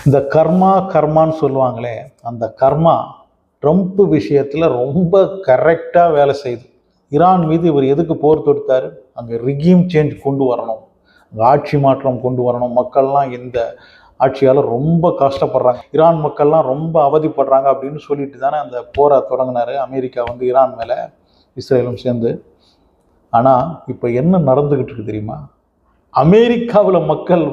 இந்த கர்மான்னு சொல்லுவாங்களே, அந்த கர்மா ட்ரம்ப் விஷயத்தில் ரொம்ப கரெக்டாக வேலை செய்யுது. ஈரான் மீது இவர் எதுக்கு போர் தொடுத்தார்? அங்கே ரிகீம் சேஞ்ச் கொண்டு வரணும், அங்கே ஆட்சி மாற்றம் கொண்டு வரணும். மக்கள்லாம் இந்த ஆட்சியால் ரொம்ப கஷ்டப்படுறாங்க, ஈரான் மக்கள்லாம் ரொம்ப அவதிப்படுறாங்க அப்படின்னு சொல்லிட்டு தானே அந்த போரை தொடங்கினார் அமெரிக்கா ஈரான் மேலே, இஸ்ரேலும் சேர்ந்து. ஆனால் இப்போ என்ன நடந்துக்கிட்டு இருக்கு தெரியுமா? அமெரிக்காவில் மக்கள்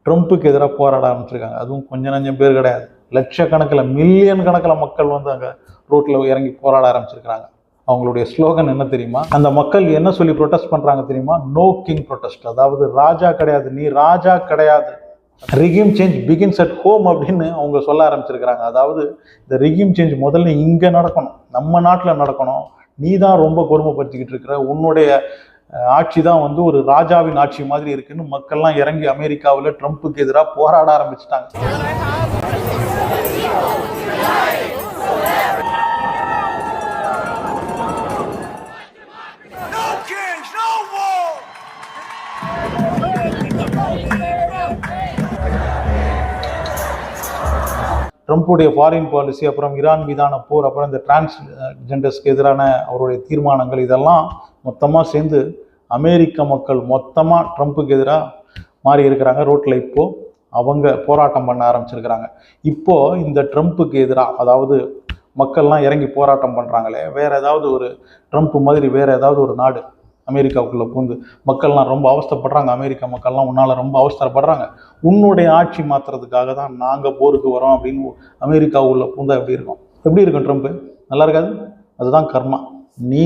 ட்ரம்ப்புக்கு எதிராக போராட ஆரம்பிச்சிருக்காங்க. அதுவும் கொஞ்சம் நஞ்சம் பேர் கிடையாது, லட்சக்கணக்கில் மில்லியன் கணக்கில் மக்கள் அங்கே ரோட்டில் இறங்கி போராட ஆரம்பிச்சிருக்கிறாங்க. அவங்களுடைய ஸ்லோகன் என்ன தெரியுமா? அந்த மக்கள் என்ன சொல்லி ப்ரொடெஸ்ட் பண்ணுறாங்க தெரியுமா? No king protest. அதாவது ராஜா கிடையாது, நீ ராஜா கிடையாது, regime change begins at home அப்படின்னு அவங்க சொல்ல ஆரம்பிச்சிருக்கிறாங்க. அதாவது இந்த ரிகீம் சேஞ்ச் முதல்ல இங்கே நடக்கணும், நம்ம நாட்டில் நடக்கணும். நீ தான் ரொம்ப கொடுமைப்படுத்திக்கிட்டு இருக்கிற, உன்னுடைய ஆட்சி தான் ஒரு ராஜாவின் ஆட்சி மாதிரி இருக்குன்னு மக்கள்லாம் இறங்கி அமெரிக்காவில் ட்ரம்ப்புக்கு எதிராக போராட ஆரம்பிச்சிட்டாங்க. ட்ரம்ப்புடைய ஃபாரின் பாலிசி, அப்புறம் ஈரான் மீதான போர், அப்புறம் இந்த டிரான்ஸ்ஜெண்டர்ஸ்க்கு எதிரான அவருடைய தீர்மானங்கள், இதெல்லாம் மொத்தமாக சேர்ந்து அமெரிக்க மக்கள் மொத்தமாக ட்ரம்ப்புக்கு எதிராக மாறி இருக்கிறாங்க. ரோட்டில் இப்போது அவங்க போராட்டம் பண்ண ஆரம்பிச்சிருக்கிறாங்க. இப்போது இந்த ட்ரம்ப்புக்கு எதிராக, அதாவது மக்கள்லாம் இறங்கி போராட்டம் பண்ணுறாங்களே, வேறு ஏதாவது ஒரு ட்ரம்ப் மாதிரி வேறு ஏதாவது ஒரு நாடு அமெரிக்காவுக்குள்ளே பூந்து மக்கள்லாம் ரொம்ப அவஸ்தைப்படுறாங்க, அமெரிக்கா மக்கள்லாம் உன்னால் ரொம்ப அவஸ்தப்படுறாங்க, உன்னுடைய ஆட்சி மாற்றுறதுக்காக தான் நாங்கள் போருக்கு வரோம் அப்படின்னு அமெரிக்காவுக்குள்ளே பூந்தா எப்படி இருக்கும்? எப்படி இருக்கும் ட்ரம்ப்பு? நல்லா இருக்காது. அதுதான் கர்மா. நீ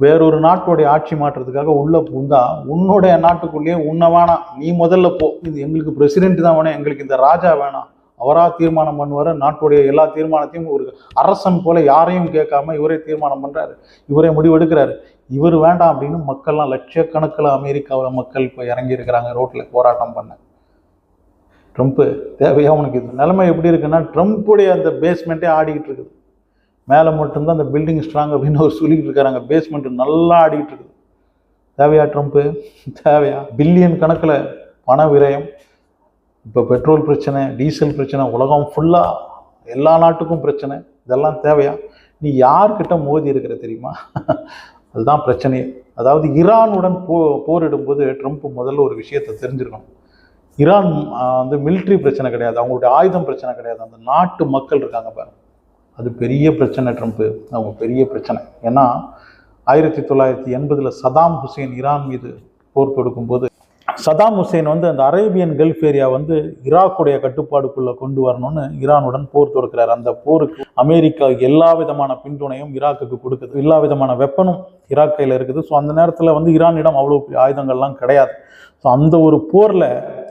வேறொரு நாட்டுடைய ஆட்சி மாற்றுறதுக்காக உள்ளே பூந்தா உன்னுடைய நாட்டுக்குள்ளேயே உன்னை வேணாம், நீ முதல்ல போ, இது எங்களுக்கு பிரசிடென்ட் தான் வேணும், எங்களுக்கு இந்த ராஜா வேணாம், அவராக தீர்மானம் பண்ணுவார், நாட்டுடைய எல்லா தீர்மானத்தையும் ஒரு அரசன் போல யாரையும் கேட்காம இவரே தீர்மானம் பண்ணுறாரு, இவரே முடிவெடுக்கிறாரு, இவர் வேண்டாம் அப்படின்னு மக்கள்லாம் லட்சக்கணக்கில் அமெரிக்காவில் மக்கள் இப்போ இறங்கி இருக்கிறாங்க ரோட்டில் போராட்டம் பண்ண. ட்ரம்ப்பு தேவையா உனக்கு? இது நிலைமை எப்படி இருக்குன்னா, ட்ரம்ப்புடைய அந்த பேஸ்மெண்ட்டே ஆடிக்கிட்டு இருக்குது. மேலே மட்டும்தான் அந்த பில்டிங் ஸ்ட்ராங் அப்படின்னு அவர் சொல்லிக்கிட்டு இருக்காங்க, பேஸ்மெண்ட்டு நல்லா ஆடிக்கிட்டு இருக்குது. தேவையா ட்ரம்ப்பு? தேவையா? பில்லியன் கணக்கில் பண விரயம், இப்போ பெட்ரோல் பிரச்சனை, டீசல் பிரச்சனை, உலகம் ஃபுல்லாக எல்லா நாட்டுக்கும் பிரச்சனை, இதெல்லாம் தேவையா? நீ யார்கிட்ட மோதி இருக்கிற தெரியுமா? அதுதான் பிரச்சனையே. அதாவது ஈரானுடன் போரிடும்போது ட்ரம்ப் முதல்ல ஒரு விஷயத்தை தெரிஞ்சிருக்கணும். ஈரான் மிலிட்ரி பிரச்சனை கிடையாது, அவங்களுடைய ஆயுதம் பிரச்சனை கிடையாது, அந்த நாட்டு மக்கள் இருக்காங்க பாருங்க, அது பெரிய பிரச்சனை. ட்ரம்ப்பு அவங்க பெரிய பிரச்சனை. ஏன்னா 1980 சதாம் ஹுசேன் ஈரான் மீது போர் தொடுக்கும்போது, சதாம் ஹுசேன் அந்த அரேபியன் கல்ஃப் ஏரியா ஈராக்குடைய கட்டுப்பாடுக்குள்ளே கொண்டு வரணும்னு ஈரானுடன் போர் தொடுக்கிறார். அந்த போருக்கு அமெரிக்கா எல்லா விதமான பின்துணையும் ஈராக்குக்கு கொடுக்குது, எல்லா விதமான வெப்பனும் ஈராக் கையில் இருக்குது. ஸோ அந்த நேரத்தில் ஈரானிடம் அவ்வளோ ஆயுதங்கள்லாம் கிடையாது. ஸோ அந்த ஒரு போரில்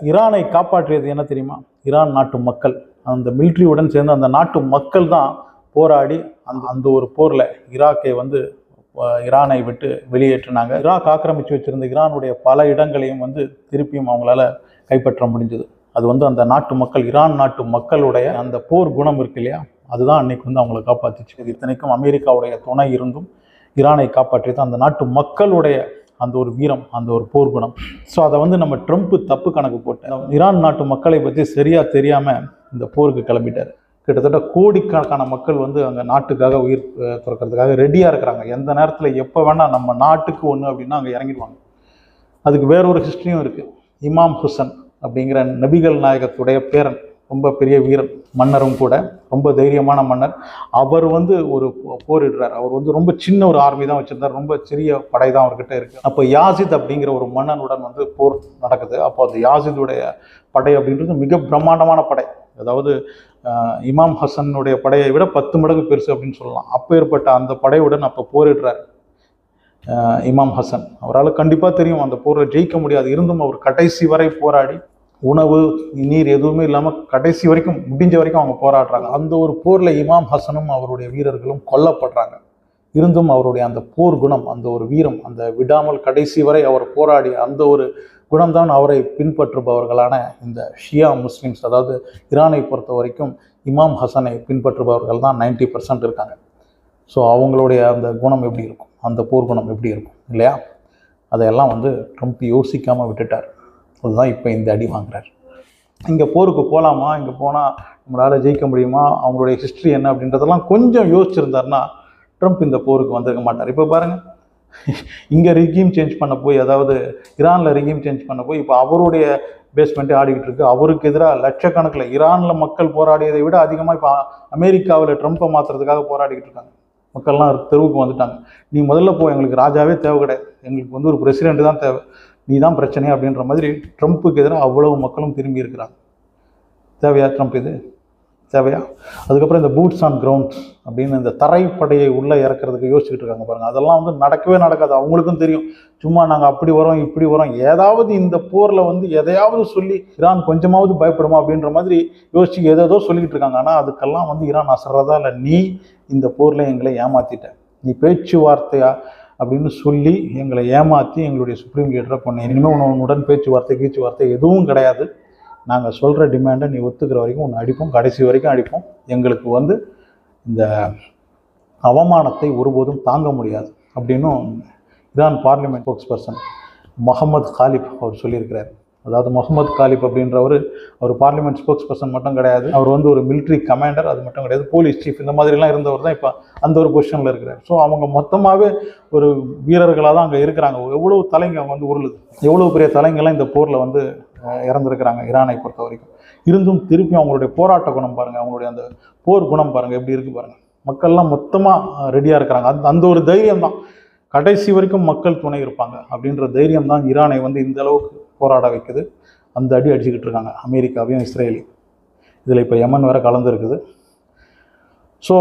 ஈரானை காப்பாற்றியது என்ன தெரியுமா? ஈரான் நாட்டு மக்கள், அந்த மிலிட்ரியுடன் சேர்ந்து அந்த நாட்டு மக்கள் தான் போராடி அந்த ஒரு போரில் ஈராக்கை ஈரானை விட்டு வெளியேற்றினாங்க. ஈராக் ஆக்கிரமித்து வச்சிருந்த ஈரானுடைய பல இடங்களையும் திருப்பியும் அவங்களால கைப்பற்ற முடிஞ்சது. அது அந்த நாட்டு மக்கள், ஈரான் நாட்டு மக்களுடைய அந்த போர் குணம் இருக்கு இல்லையா, அதுதான் அன்னைக்கு அவங்களை காப்பாற்றிச்சு. இத்தனைக்கும் அமெரிக்காவுடைய துணை இருந்தும் ஈரானை காப்பாற்றியது அந்த நாட்டு மக்களுடைய அந்த ஒரு வீரம், அந்த ஒரு போர் குணம். ஸோ அதை நம்ம ட்ரம்ப் தப்பு கணக்கு போட்டு ஈரான் நாட்டு மக்களை பற்றி சரியாக தெரியாமல் இந்த போருக்கு கிளம்பிட்டார். கிட்டத்தட்ட கோடிக்கணக்கான மக்கள் அங்கே நாட்டுக்காக உயிர் துறக்கிறதுக்காக ரெடியாக இருக்கிறாங்க. எந்த நேரத்தில் எப்போ வேணால் நம்ம நாட்டுக்கு ஒன்று அப்படின்னா அங்கே இறங்கிடுவாங்க. அதுக்கு வேறொரு ஹிஸ்ட்ரியும் இருக்குது. இமாம் ஹுசன் அப்படிங்கிற நபிகள் நாயகத்துடைய பேரன், ரொம்ப பெரிய வீரன், மன்னரும் கூட, ரொம்ப தைரியமான மன்னர். அவர் ஒரு போரிடுறார். அவர் ரொம்ப சின்ன ஒரு ஆர்மி தான் வச்சுருந்தார், ரொம்ப சிறிய படை தான் அவர்கிட்ட இருக்குது. அப்போ யாசித் அப்படிங்கிற ஒரு மன்னனுடன் போர் நடக்குது. அப்போ அந்த யாசிதுடைய படை அப்படின்றது மிக பிரம்மாண்டமான படை. அதாவது இமாம் ஹசனுடைய படையை விட 10 மடங்கு பெருசு அப்படின்னு சொல்லலாம். அப்போ ஏற்பட்ட அந்த படையுடன் அப்போ போரிடுறார் இமாம் ஹசன். அவரால் கண்டிப்பாக தெரியும் அந்த போரில் ஜெயிக்க முடியாது. இருந்தும் அவர் கடைசி வரை போராடி, உணவு நீர் எதுவுமே இல்லாமல் கடைசி வரைக்கும், முடிஞ்ச வரைக்கும் அவங்க போராடுறாங்க. அந்த ஒரு போரில் இமாம் ஹசனும் அவருடைய வீரர்களும் கொல்லப்படுறாங்க. இருந்தும் அவருடைய அந்த போர் குணம், அந்த ஒரு வீரம், அந்த விடாமல் கடைசி வரை அவர் போராடி அந்த ஒரு குணம்தான் அவரை பின்பற்றுபவர்களான இந்த ஷியா முஸ்லிம்ஸ், அதாவது ஈரானை பொறுத்த வரைக்கும் இமாம் ஹசனை பின்பற்றுபவர்கள் தான் 90% இருக்காங்க. ஸோ அவங்களுடைய அந்த குணம் எப்படி இருக்கும், அந்த போர் குணம் எப்படி இருக்கும் இல்லையா, அதையெல்லாம் ட்ரம்ப் யோசிக்காமல் விட்டுட்டார். அதுதான் இப்போ இந்த அடி வாங்குறார். இங்கே போருக்கு போகலாமா, இங்கே போனால் நம்மளால் ஜெயிக்க முடியுமா, அவங்களுடைய ஹிஸ்ட்ரி என்ன அப்படின்றதெல்லாம் கொஞ்சம் யோசிச்சிருந்தாருன்னா ட்ரம்ப் இந்த போருக்கு வந்திருக்க மாட்டார். இப்போ பாருங்கள், இங்கே ரிகீம் சேஞ்ச் பண்ண போய், அதாவது ஈரானில் ரிகீம் சேஞ்ச் பண்ண போய் இப்போ அவருடைய பேஸ்மெண்ட்டே ஆடிக்கிட்டு இருக்கு. அவருக்கு எதிராக லட்சக்கணக்கில் ஈரானில் மக்கள் போராடியதை விட அதிகமாக இப்போ அமெரிக்காவில் ட்ரம்ப்பை மாற்றுறதுக்காக போராடிக்கிட்டு இருக்காங்க. மக்கள்லாம் தெருவுக்கு வந்துட்டாங்க. நீ முதல்ல போ, எங்களுக்கு ராஜாவே தேவை கிடையாது, எங்களுக்கு வந்து ஒரு பிரசிடென்ட் தான் தேவை, நீ தான் பிரச்சனை அப்படின்ற மாதிரி ட்ரம்ப்புக்கு எதிராக அவ்வளவு மக்களும் திரும்பி இருக்கிறாங்க. தேவையா ட்ரம்ப் இது? தேவையா? அதுக்கப்புறம் இந்த பூட்ஸ் ஆன் கிரவுண்ட் அப்படின்னு இந்த தரைப்படையை உள்ளே இறக்கிறதுக்கு யோசிச்சுட்டு இருக்காங்க பாருங்கள். அதெல்லாம் வந்து நடக்கவே நடக்காது. அவங்களுக்கும் தெரியும், சும்மா நாங்கள் அப்படி வரோம் இப்படி வரோம், ஏதாவது இந்த போரில் வந்து எதையாவது சொல்லி ஈரான் கொஞ்சமாவது பயப்படுமா அப்படின்ற மாதிரி யோசிச்சு ஏதோ சொல்லிக்கிட்டு இருக்காங்க. ஆனால் அதுக்கெல்லாம் வந்து ஈரான் அசர்றதா இல்லை. நீ இந்த போரில் எங்களை ஏமாற்றிட்ட, நீ பேச்சுவார்த்தையா அப்படின்னு சொல்லி எங்களை ஏமாற்றி எங்களுடைய சுப்ரீம் லீடரை பண்ண, இனிமேல் உன்னுடன் பேச்சுவார்த்தை எதுவும் கிடையாது, நாங்கள் சொல்கிற டிமாண்டை நீ ஒத்துக்கிற வரைக்கும் ஒன்று அடிப்போம், கடைசி வரைக்கும் அடிப்போம், எங்களுக்கு வந்து இந்த அவமானத்தை ஒருபோதும் தாங்க முடியாது அப்படின்னும் Iran parliament spokesperson Mohammad Ghalib அவர் சொல்லியிருக்கிறார். அதாவது முகமது காலிப் அப்படின்றவர் அவர் பார்லிமெண்ட் ஸ்போக்ஸ் பர்சன் மட்டும் கிடையாது, அவர் வந்து ஒரு மிலிட்ரி கமாண்டர், அது மட்டும் கிடையாது, போலீஸ் சீஃப், இந்த மாதிரிலாம் இருந்தவர் தான் இப்போ அந்த ஒரு பொசிஷனில் இருக்கிறார். ஸோ அவங்க மொத்தமாகவே ஒரு வீரர்களாக தான் அங்கே இருக்கிறாங்க. எவ்வளோ தலைங்க அவங்க வந்து உருளுது, எவ்வளோ பெரிய தலைங்கெல்லாம் இந்த போரில் வந்து இறந்துருக்கிறாங்க ஈரானை பொறுத்த வரைக்கும். இருந்தும் திருப்பி அவங்களுடைய போராட்ட குணம் பாருங்கள், அவங்களுடைய அந்த போர் குணம் பாருங்கள் எப்படி இருக்குது பாருங்கள். மக்கள்லாம் மொத்தமாக ரெடியாக இருக்கிறாங்க. அந்த ஒரு தைரியம் தான், கடைசி வரைக்கும் மக்கள் துணை இருப்பாங்க அப்படின்ற தைரியம் தான் ஈரானை வந்து இந்த அளவுக்கு போராட வைக்குது. அந்த அடி அடிச்சுக்கிட்டு இருக்காங்க அமெரிக்காவையும் இஸ்ரேலையும். இதில் இப்போ யமன் வேற கலந்துருக்குது. ஸோ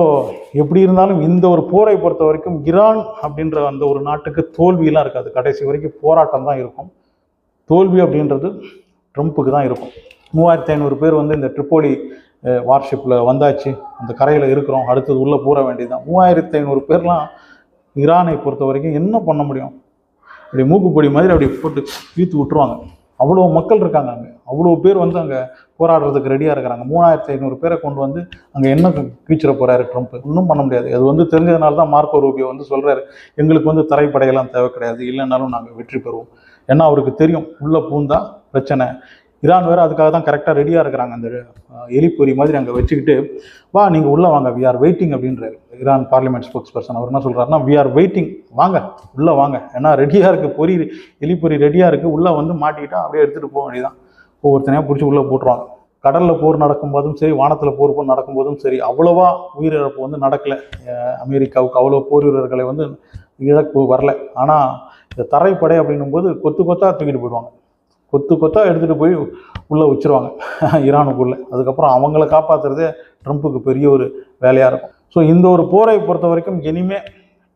எப்படி இருந்தாலும் இந்த ஒரு போரை பொறுத்த வரைக்கும் ஈரான் அப்படின்ற அந்த ஒரு நாட்டுக்கு தோல்வியெல்லாம் இருக்காது, கடைசி வரைக்கும் போராட்டம் தான் இருக்கும். தோல்வி அப்படின்றது ட்ரம்ப்புக்கு தான் இருக்கும். 3500 பேர் வந்து இந்த ட்ரிப்போலி வார்ஷிப்பில் வந்தாச்சு, அந்த கரையில் இருக்கிறோம், அடுத்தது உள்ளே போற வேண்டியதுதான். 3500 பேர்லாம் ஈரானை பொறுத்த வரைக்கும் என்ன பண்ண முடியும்? அப்படி மூக்குப்பொடி மாதிரி அப்படி போட்டு வீத்து விட்டுருவாங்க. அவ்வளோ மக்கள் இருக்காங்க அங்கே, அவ்வளோ பேர் வந்து அங்கே போராடுறதுக்கு ரெடியாக இருக்கிறாங்க. 3500 பேரை கொண்டு வந்து அங்கே என்ன கீச்சிட போகிறாரு ட்ரம்ப்? ஒன்றும் பண்ண முடியாது. அது வந்து தெரிஞ்சதுனால தான் மார்க்கோ ரூபியோ வந்து சொல்கிறாரு, எங்களுக்கு வந்து தரைப்படையெல்லாம் தேவை கிடையாது, இல்லைன்னாலும் நாங்கள் வெற்றி பெறுவோம். ஏன்னா அவருக்கு தெரியும் உள்ளே பூந்தா பிரச்சனை. ஈரான் வேறு அதுக்காக தான் கரெக்டாக ரெடியாக இருக்கிறாங்க. அந்த எலிப்பொறி மாதிரி அங்கே வச்சுக்கிட்டு, வா நீங்கள் உள்ளே வாங்க, வி ஆர் வெயிட்டிங் அப்படின்றாரு ஈரான் பார்லிமெண்ட் ஸ்போக்ஸ் பர்சன். அவர் என்ன சொல்கிறாருன்னா, வி ஆர் வெயிட்டிங், வாங்க உள்ளே வாங்க, ஏன்னா ரெடியாக இருக்குது, எலிப்பொறி ரெடியாக இருக்குது, உள்ளே வந்து மாட்டிக்கிட்டா அப்படியே எடுத்துகிட்டு போக வேண்டியதான். ஒவ்வொருத்தனையாக பிடிச்சி உள்ளே போட்டுருவாங்க. கடலில் போர் நடக்கும்போதும் சரி, வானத்தில் போர் நடக்கும்போதும் சரி, அவ்வளோவா உயிரிழப்பு வந்து நடக்கலை. அமெரிக்காவுக்கு அவ்வளோ போர் வீரர்களை வந்து இழப்பு வரல. ஆனால் இந்த தரைப்படை அப்படின்னும் போது கொத்து கொத்தாக தூக்கிட்டு போயிடுவாங்க, கொத்து கொத்தாக எடுத்துகிட்டு போய் உள்ளே வச்சுருவாங்க ஈரானுக்குள்ளே. அதுக்கப்புறம் அவங்கள காப்பாற்றுறதே ட்ரம்ப்புக்கு பெரிய ஒரு வேலையாக இருக்கும். ஸோ இந்த ஒரு போரை பொறுத்த வரைக்கும் இனிமேல்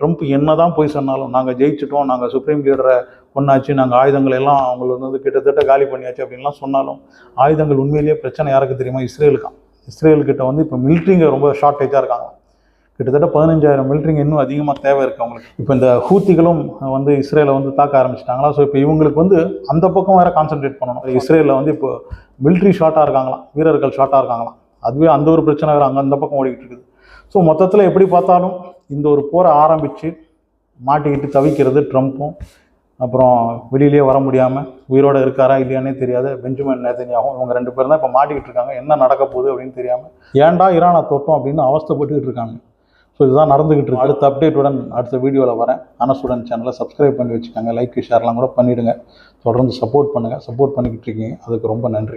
ட்ரம்ப் என்ன தான் போய் சொன்னாலும், நாங்கள் ஜெயிச்சிட்டோம், நாங்கள் சுப்ரீம் லீடரை கொண்டாச்சு, நாங்கள் ஆயுதங்கள் எல்லாம் அவங்களை வந்து கிட்டத்தட்ட காலி பண்ணியாச்சு அப்படின்லாம் சொன்னாலும், ஆயுதங்கள் உண்மையிலேயே பிரச்சனை யாருக்கு தெரியுமா? இஸ்ரேலுக்கான். இஸ்ரேல்கிட்ட வந்து இப்போ மிலிட்ரிங்க ரொம்ப ஷார்ட்டேஜாக இருக்காங்க. கிட்டத்தட்ட 15000 மிலிட்ரிங்க இன்னும் அதிகமாக தேவை இருக்குது அவங்களுக்கு. இப்போ இந்த ஹூத்திகளும் வந்து இஸ்ரேலை வந்து தாக்க ஆரம்பிச்சிட்டாங்களா. ஸோ இப்போ இவங்களுக்கு வந்து அந்த பக்கம் வேறு கான்சென்ட்ரேட் பண்ணணும். இஸ்ரேலில் வந்து இப்போ மிலிட்ரி ஷார்ட்டாக இருக்காங்களாம், வீரர்கள் ஷார்ட்டாக இருக்காங்களாம். அதுவே அந்த ஒரு பிரச்சனை வேறு அங்கே அந்த பக்கம் ஓடிக்கிட்டு இருக்குது. ஸோ மொத்தத்தில் எப்படி பார்த்தாலும் இந்த ஒரு போரை ஆரம்பித்து மாட்டிக்கிட்டு தவிக்கிறது ட்ரம்ப்பும், அப்புறம் வெளியிலேயே வர முடியாமல் உயிரோடு இருக்காரா இல்லையானே தெரியாத பெஞ்சமின் நேதன்யாகும், இவங்க 2 பேரும் தான் இப்போ மாட்டிக்கிட்டு இருக்காங்க. என்ன நடக்க போகுது அப்படின்னு தெரியாமல், ஏன்டா ஈரானை தொட்டோம் அப்படின்னு அவஸ்தைப்பட்டுக்கிட்டு இருக்காங்க. ஸோ இதுதான் நடந்துக்கிட்டு இருக்கு. அடுத்த அப்டேட்டுடன் அடுத்த வீடியோவில் வரேன். அனஸ்டூடெண்ட் சேனலை சப்ஸ்கிரைப் பண்ணி வச்சுக்கோங்க, லைக் ஷேர்லாம் கூட பண்ணிவிடுங்க. தொடர்ந்து சப்போர்ட் பண்ணுங்கள். சப்போர்ட் பண்ணிக்கிட்டு இருக்கீங்க, அதுக்கு ரொம்ப நன்றி.